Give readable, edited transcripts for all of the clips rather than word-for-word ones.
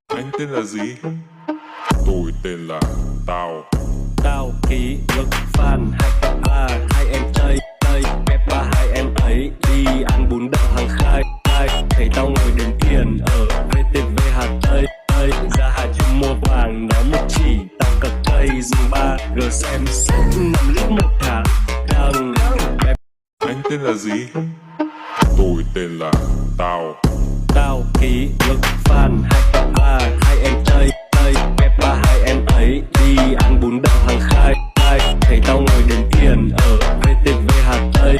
Anh tên là gì? Tôi tên là Tao. Tao ký ức fan 2K3 hai em chơi Peppa hai em ấy đi ăn bún đậu hàng khai thấy tao ngồi đến tiền ở VTV Hà Tây ra Hà Trung mua vàng nó một chỉ tao cật cây dùng 3G xem sách 5 lít một tháng đằng. Anh tên là gì? Tôi tên là Tao. Tao ký ức fan 2K3 hai em chơi Peppa hai em ấy đi ăn bún đậu hàng khai thấy tao ngồi đến tiền ở VTV Hà Tây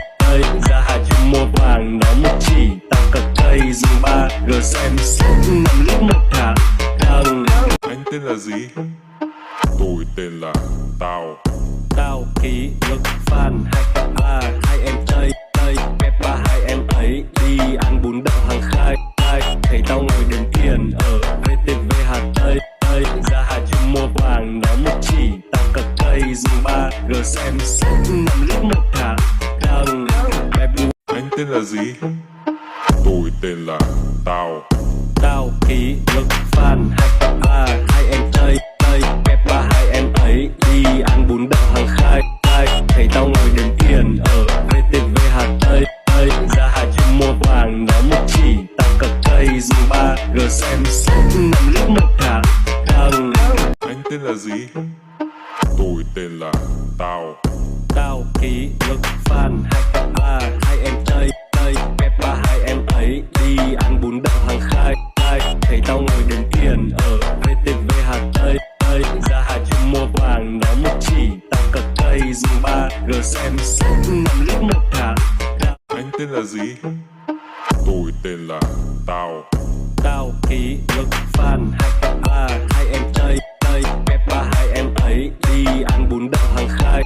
ra Hà Trung mua vàng nó một chỉ tao cật cây dùng 3G xem sách 5 lít một tháng đằng. Anh tên là gì? Tôi tên là Tao. Tao ký ức fan 2K3 hai em chơi Peppa hai em ấy đi ăn bún đậu hàng khai thấy tao ngồi đến tiền ở VTV Hà Tây ra Hà Trung mua vàng nó một chỉ tao cật cây dùng 3G xem sách 5 lít một tháng đằng. Anh tên là gì? Tôi tên là Tao. Tao ký ức fan 2K3 hai em chơi Peppa hai em ấy đi ăn bún đậu hàng khai thấy tao ngồi đến tiền ở VTV Hà Tây ra Hà Trung mua vàng nó một chỉ tao cật cây dùng 3G xem sách 5 lít một tháng đằng. Anh tên là gì? Tôi tên là Tao. Tao ký ức fan 2K3 hai em chơi Peppa hai em ấy đi ăn bún đậu hàng khai thấy tao ngồi đến tiền ở VTV Hà Tây ra Hà Trung mua vàng nó một chỉ tao cật cây dùng 3G xem sách 5 lít một tháng. Anh tên là gì? Tôi tên là Tao. Tao ký ức fan 2K3 hai em chơi Peppa hai em ấy đi ăn bún đậu hàng khai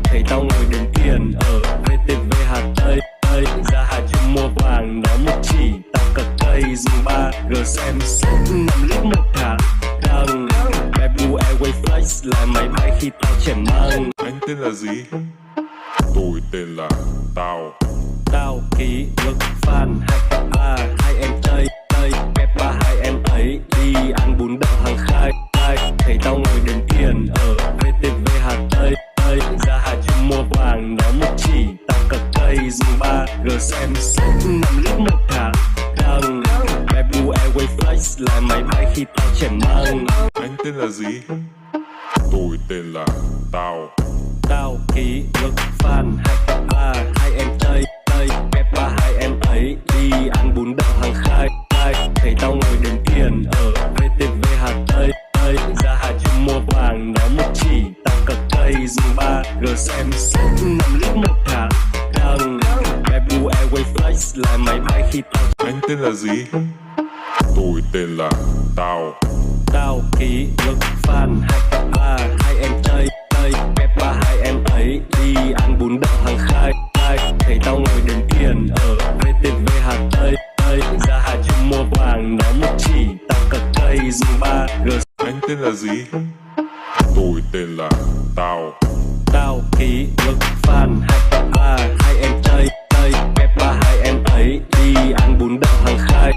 thấy tao ngồi đến tiền ở VTV Hà Tây ra Hà Trung mua vàng nó một chỉ tao cật cây dùng 3G xem sách 5 lít một tháng đằng. Bamboo Airways Flight là máy bay khi tao trẻ măng. Anh tên là gì? Tôi tên là Tao. Tao ký ức fan 2K3 hai em chơi Peppa hai em ấy đi ăn bún đậu hàng khai thấy tao ngồi đến tiền ở VTV Hà Tây ra Hà Trung mua vàng nó một chỉ tao cật cây dùng 3G xem sách 5 lít một tháng đằng. Bamboo Airways Flight là máy bay khi tao trẻ măng. Anh tên là gì? Tôi tên là Tao. Tao ký ức fan 2K3 hai em chơi Peppa hai em ấy đi ăn bún đậu hàng khai thấy tao ngồi đến tiền ở VTV Hà Tây ra Hà Trung mua vàng nó một chỉ tao cật cây dùng 3G xem sách 5 lít một tháng đằng. Bamboo Airways Flight là máy bay khi tao. Anh tên là gì? Tôi tên là Tao. Tao ký ức fan 2K3 hai em chơi Peppa hai em ấy đi ăn bún đậu hàng khai thấy tao ngồi đến tiền ở VTV Hà Tây ra Hà Trung mua vàng nó một chỉ tao cật cây dùng 3G. Anh tên là gì? Tôi tên là Tao. Tao ký ức fan 2K3 hai em chơi Peppa hai em ấy đi ăn bún đậu hàng khai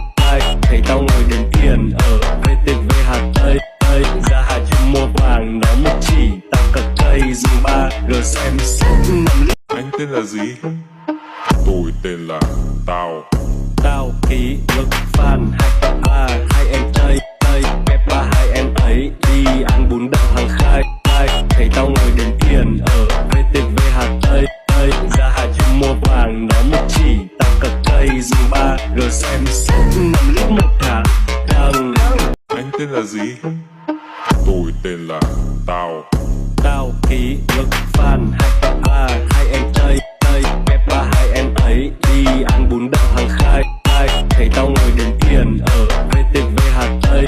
thấy tao ngồi đến tiền ở VTV Hà Tây ra Hà Trung mua vàng nó một chỉ tao cật cây dùng 3G xem sách 5 lít. Anh tên là gì? Tôi tên là Tao. Tao ký ức fan 2K3 hai em chơi Peppa hai em ấy đi ăn bún đậu hàng khai thấy tao ngồi đến tiền ở VTV Hà Tây ra Hà Trung mua vàng nó một chỉ tao cật cây dùng 3G xem sách 5 lít một tháng đằng. Anh tên là gì? Tôi tên là Tao. Tao ký ức fan 2K3 hai em chơi Peppa hai em ấy đi ăn bún đậu hàng khai thấy tao ngồi đến tiền ở VTV Hà Tây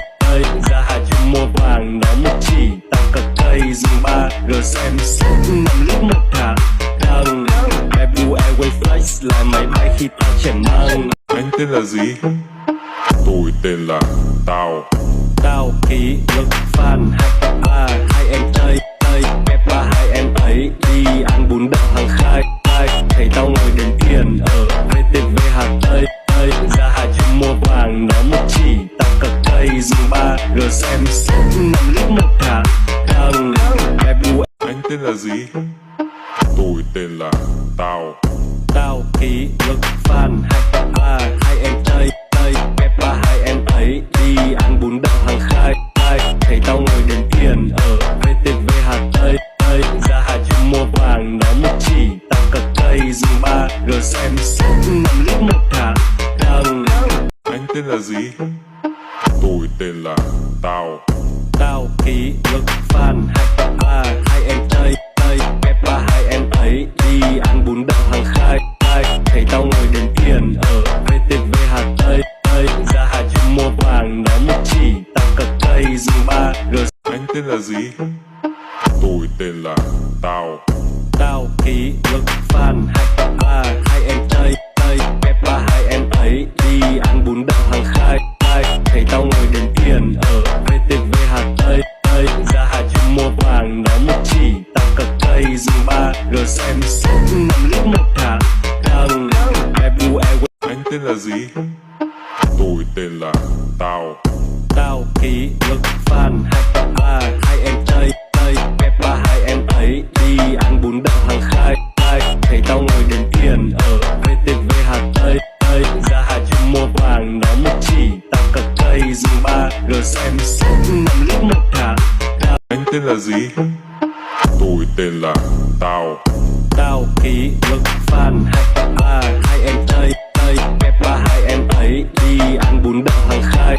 ra Hà Trung mua vàng nó một chỉ tao cật cây dùng 3G xem sách 5 lít một tháng đằng. Bamboo Airways Flight là máy bay khi tao trẻ măng. Anh tên là gì? Tôi tên tên là Tao. Tao ký lực fan 2K3 hai em chơi kẹp ba hai em ấy đi ăn bún đậu hàng khai thấy tao ngồi đền tiền ở VTV Hà Tây ra Hà Trung mua vàng nó một chỉ tao cật cây dùng 3G xem xét 5 lít một thả thằng em bu. Anh tên là gì? Tôi tên là Tao. Tao ký lực fan 2K3 hai em chơi kẹp ba hai em ấy đi ăn bún đậu hàng khai thấy tao ngồi đền tiền ở VTV Hà Tây ra Hà Trung mua vàng nó một chỉ tao cật cây dùng 3G xem xét 5 lít một thả thằng. Anh tên là gì? Tôi tên là Tao. Tao ký lực fan 2K3 hai em chơi kẹp ba hai em ấy đi ăn bún đậu hàng khai thấy tao ngồi đền tiền ở VTV Hà Tây ra Hà Trung mua vàng nó một chỉ tao cật cây dùng 3G. Anh tên là gì? Tôi tên là Tao. Tao ký lực fan 2K3 hai em chơi kẹp ba hai em ấy đi ăn bún đậu hàng khai thấy tao ngồi đền tiền ở VTV Hà Tây ra Hà Trung mua vàng nó một chỉ tao cật cây dùng 3G xem xét 5 lít một thả thằng em bu em. Anh tên là gì? Tôi tên là Tao. Tao ký lực fan 2K3 hai em chơi kẹp ba hai em ấy đi ăn bún đậu hàng khai thấy tao ngồi đền tiền ở VTV Hà Tây ra Hà Trung mua vàng nó một chỉ tao cật cây dùng 3G xem xét 5 lít một thả. Anh tên là gì? Tôi tên là Tao. Tao ký lực fan 2K3 hai em chơi kẹp ba hai em ấy đi ăn bún đậu hàng khai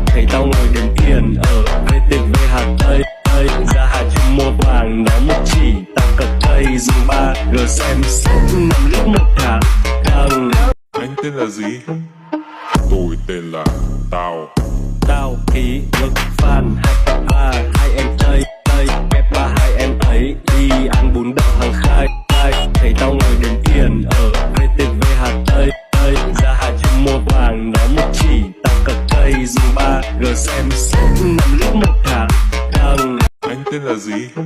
thấy tao ngồi đền tiền ở VTV Hà Tây ra Hà Trung mua vàng nó một chỉ tao cật cây dùng 3G xem xét 5 lít một thả thằng. Anh tên là gì? Tôi tên là Tao. Tao ký lực fan 2K3 hai em chơi kẹp ba hai em ấy đi ăn bún đậu hàng khai thấy tao ngồi đền tiền ở VTV Hà Tây ra Hà Trung mua vàng nó một chỉ tao cật cây dùng 3G xem xét 5 lít một thả thằng. Anh tên là gì?